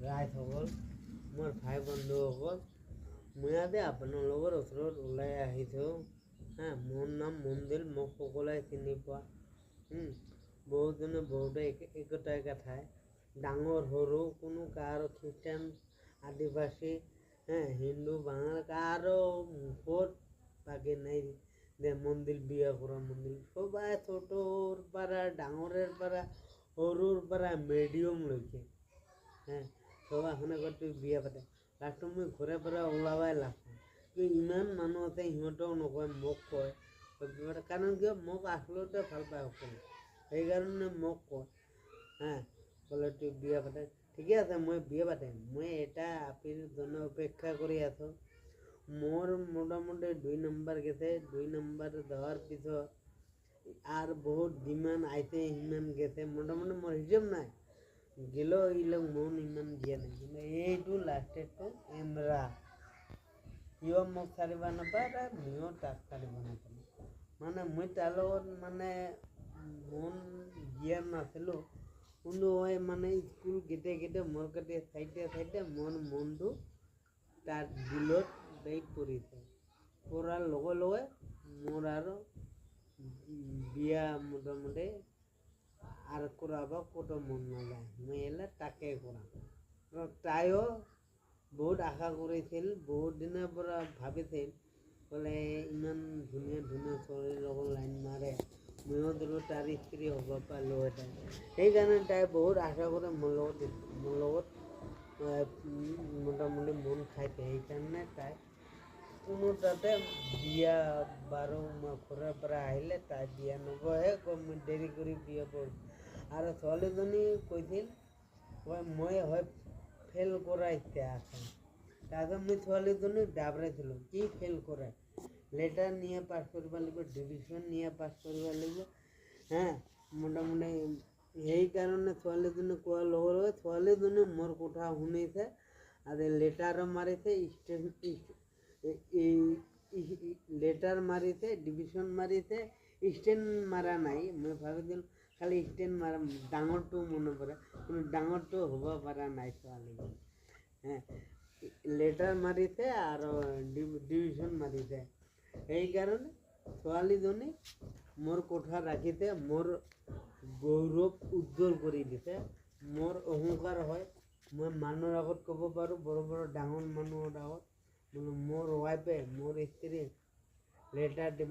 ৰাইজসকল, মোৰ ভাই বন্ধুসকল, মই আজি আপোনালোকৰ ওচৰত ওলাই আহিছোঁ। মোৰ নাম মন্দিৰ, মোক সকলোৱে চিনি পোৱা। বহুজনে বহুতে একোটাই কথাই ডাঙৰ সৰু কোনো কাৰো খ্ৰীষ্টান আদিবাসী হিন্দু বাঙালি কাৰো মুখত বাকী নাই যে মন্দিৰ বিয়া কৰা মন্দিৰ। সবাই ছোটৰ পৰা ডাঙৰেৰ পৰা সৰুৰ পৰা মিডিয়ামলৈকে সবাই সেনেকৈ বিয়া পাতে। লাষ্টত মই ঘৰে পৰা ওলাবাই লাগছোঁ। ইমান মানুহ আছে, সিহঁতেও নকয়, মোক কয় কাৰণ কিয় মোক আচলতে ভাল পায় সকলো, সেইকাৰণে মোক কয় ক'লে তুই বিয়া পাতে। ঠিকে আছে, মই বিয়া পাতিম। মই এটা আপিৰ জন্য অপেক্ষা কৰি আছোঁ। মোর মোটামুটি 2 নম্বর গেছে। 2 নম্বর দেওয়ার পিছত আর বহুত ডিমান্ড আইতে ইমান গেছে, মোটামুটি মোর হিসাব নাই গেলেও এইবিলাক মন ইমান দিয়া নাই, কিন্তু এইটো লাষ্টেডটো এমরা সিও মোক ছাড়িব নাপায় আর ময়ো তাক ছাড়িব নাপালোঁ। মানে মই তাৰ লগত মানে মন দিয়া নাছিলোঁ, কিন্তু মানে স্কুল কেতিয়া মোৰ কাটি চাইতে মোৰ মনটো তাৰ দিলত পৰিছে। পৰাৰ লগে লগে মোৰ আৰু বিয়া মোটামুটি আৰ কৰাব কত মন নাযায়, মই এলে তাকে কৰাম। তাইও বহুত আশা কৰিছিল, বহুত দিনৰ পৰা ভাবিছিল, ক'লে ইমান ধুনীয়া ধুনীয়া ছোৱালীৰ লগত লাইন মাৰে, ময়ো ধৰো তাৰ স্ত্ৰী হ'ব পালোহেঁতেন। সেইকাৰণে তাই বহুত আশা কৰে মোৰ লগত মোটামুটি মন খাইছে। সেইকাৰণে তাই কোনো তাতে বিয়া বাৰু মই ঘৰৰ পৰা আহিলে তাই বিয়া নবহে, মই দেৰি কৰি বিয়া কৰিম। আৰু ছোৱালীজনী কৈছিল মই হয় ফেল কৰা ইচ্ছা আছে। তাৰপিছত মই ছোৱালীজনীক ডাবৰাইছিলোঁ, কি ফেল কৰে, লেটাৰ নিয়ে পাছ কৰিব লাগিব, ডিভিশ্যন নিয়ে পাছ কৰিব লাগিব। মোটামুটি সেইকাৰণে ছোৱালীজনী কোৱাৰ লগে লগে ছোৱালীজনী মোৰ কথা শুনিছে আৰু লেটাৰো মাৰিছে, লেটাৰ মাৰিছে, ডিভিশ্যন মাৰিছে, ষ্টেণ্ড মাৰা নাই। মই ভাবিছিলোঁ খালি ষ্টেণ্ড মাৰা, ডাঙৰটো মনে পৰে, কিন্তু ডাঙৰটো হ'ব পৰা নাই ছোৱালীজনী। লেটাৰ মাৰিছে আৰু ডিভিশ্যন মাৰিছে। সেইকাৰণে ছোৱালীজনী মোৰ কথা ৰাখিছে, মোৰ গৌৰৱ উজ্জ্বল কৰি দিছে, মোৰ অহংকাৰ হয়। মই মানুহৰ আগত ক'ব পাৰোঁ, বড় ডাঙৰ মানুহৰ আগত, মোৰ ৱাইফে মোৰ স্ত্ৰী লেটাৰ